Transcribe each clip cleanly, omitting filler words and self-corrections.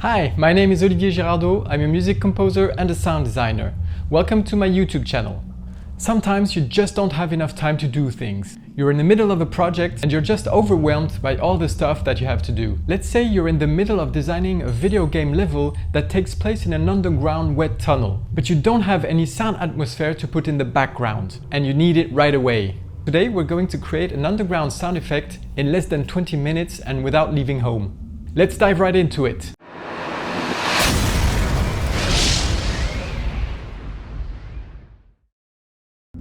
Hi, my name is Olivier Girardot. I'm a music composer and a sound designer. Welcome to my YouTube channel. Sometimes you just don't have enough time to do things. You're in the middle of a project and you're just overwhelmed by all the stuff that you have to do. Let's say you're in the middle of designing a video game level that takes place in an underground wet tunnel, but you don't have any sound atmosphere to put in the background, and you need it right away. Today we're going to create an underground sound effect in less than 20 minutes and without leaving home. Let's dive right into it.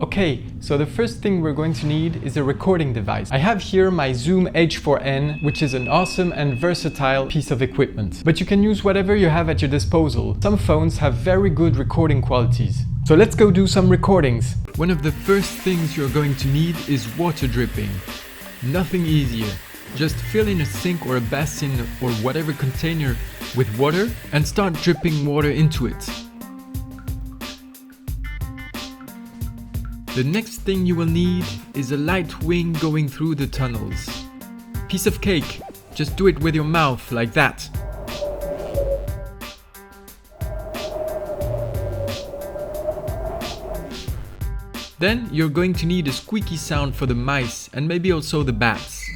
Okay, so the first thing we're going to need is a recording device. I have here my Zoom H4n, which is an awesome and versatile piece of equipment. But you can use whatever you have at your disposal. Some phones have very good recording qualities. So let's go do some recordings. One of the first things you're going to need is water dripping. Nothing easier. Just fill in a sink or a basin or whatever container with water and start dripping water into it. The next thing you will need is a light wing going through the tunnels. Piece of cake, just do it with your mouth like that. Then you're going to need a squeaky sound for the mice and maybe also the bats.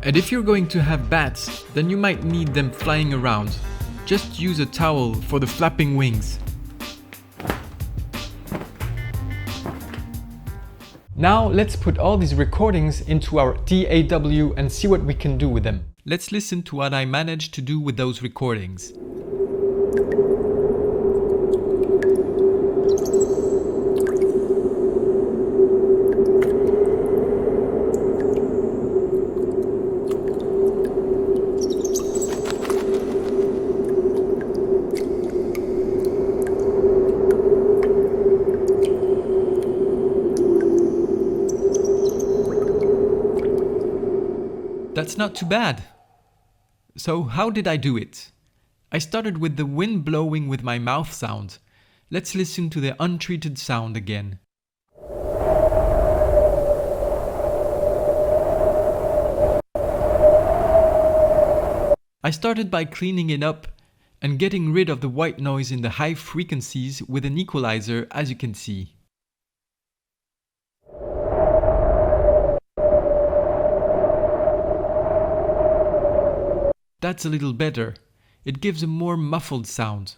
And if you're going to have bats, then you might need them flying around. Just use a towel for the flapping wings. Now let's put all these recordings into our DAW and see what we can do with them. Let's listen to what I managed to do with those recordings. That's not too bad. So how did I do it? I started with the wind blowing with my mouth sound. Let's listen to the untreated sound again. I started by cleaning it up and getting rid of the white noise in the high frequencies with an equalizer, as you can see. That's a little better. It gives a more muffled sound.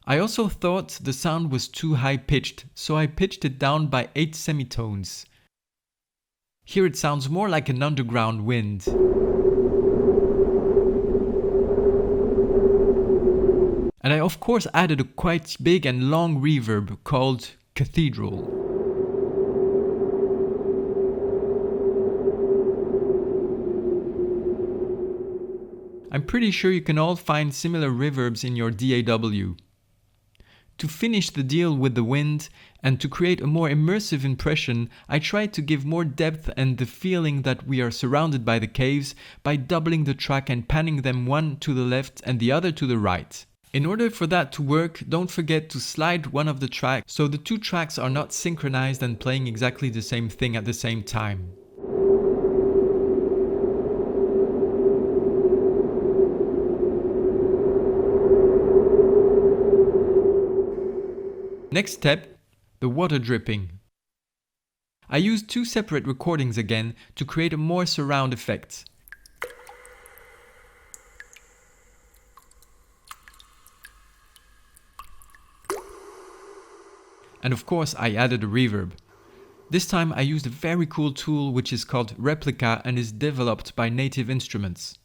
I also thought the sound was too high-pitched, so I pitched it down by 8 semitones. Here it sounds more like an underground wind. And I of course added a quite big and long reverb called Cathedral. I'm pretty sure you can all find similar reverbs in your DAW. To finish the deal with the wind and to create a more immersive impression, I tried to give more depth and the feeling that we are surrounded by the caves by doubling the track and panning them one to the left and the other to the right. In order for that to work, don't forget to slide one of the tracks so the two tracks are not synchronized and playing exactly the same thing at the same time. Next step, the water dripping. I used 2 separate recordings again to create a more surround effect. And of course I added a reverb. This time I used a very cool tool which is called Replica and is developed by Native Instruments.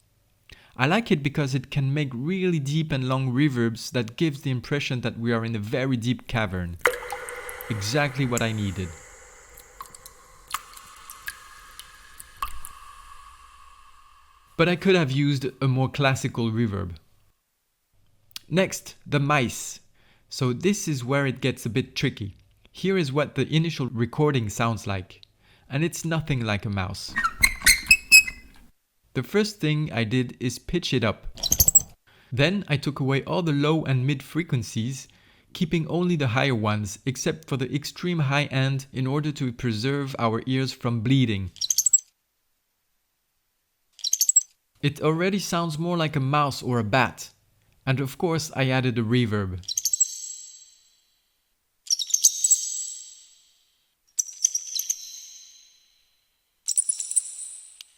I like it because it can make really deep and long reverbs that gives the impression that we are in a very deep cavern. Exactly what I needed. But I could have used a more classical reverb. Next, the mice. So this is where it gets a bit tricky. Here is what the initial recording sounds like. And it's nothing like a mouse. The first thing I did is pitch it up. Then I took away all the low and mid frequencies, keeping only the higher ones except for the extreme high end in order to preserve our ears from bleeding. It already sounds more like a mouse or a bat. And of course I added a reverb.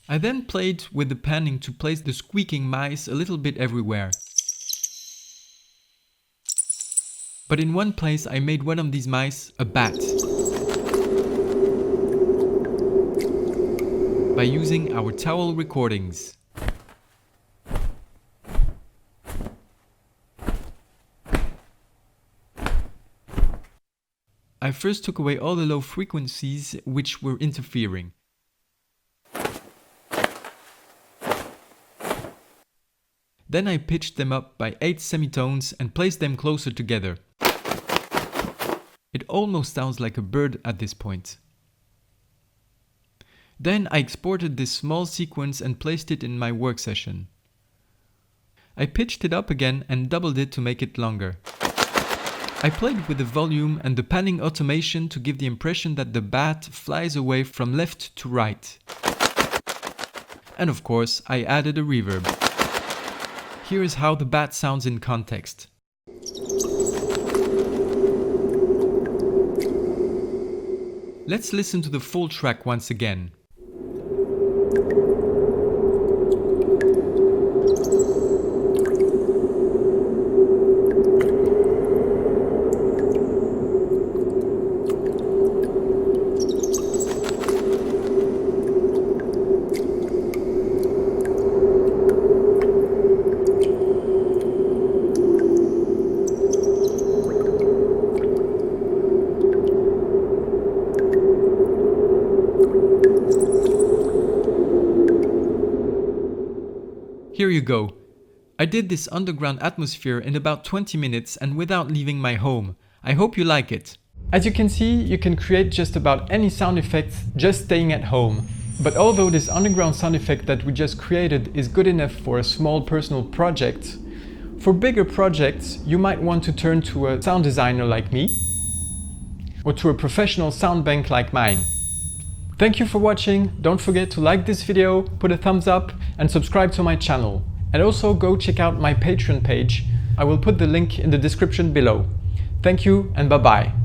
I then played with the panning to place the squeaking mice a little bit everywhere. But in one place I made one of these mice a bat by using our towel recordings. I first took away all the low frequencies which were interfering. Then I pitched them up by 8 semitones and placed them closer together. It almost sounds like a bird at this point. Then I exported this small sequence and placed it in my work session. I pitched it up again and doubled it to make it longer. I played with the volume and the panning automation to give the impression that the bat flies away from left to right. And of course, I added a reverb. Here is how the bat sounds in context. Let's listen to the full track once again. Here you go. I did this underground atmosphere in about 20 minutes and without leaving my home. I hope you like it. As you can see, you can create just about any sound effects just staying at home. But although this underground sound effect that we just created is good enough for a small personal project, for bigger projects you might want to turn to a sound designer like me or to a professional sound bank like mine. Thank you for watching. Don't forget to like this video, put a thumbs up and subscribe to my channel. And also go check out my Patreon page. I will put the link in the description below. Thank you and bye-bye.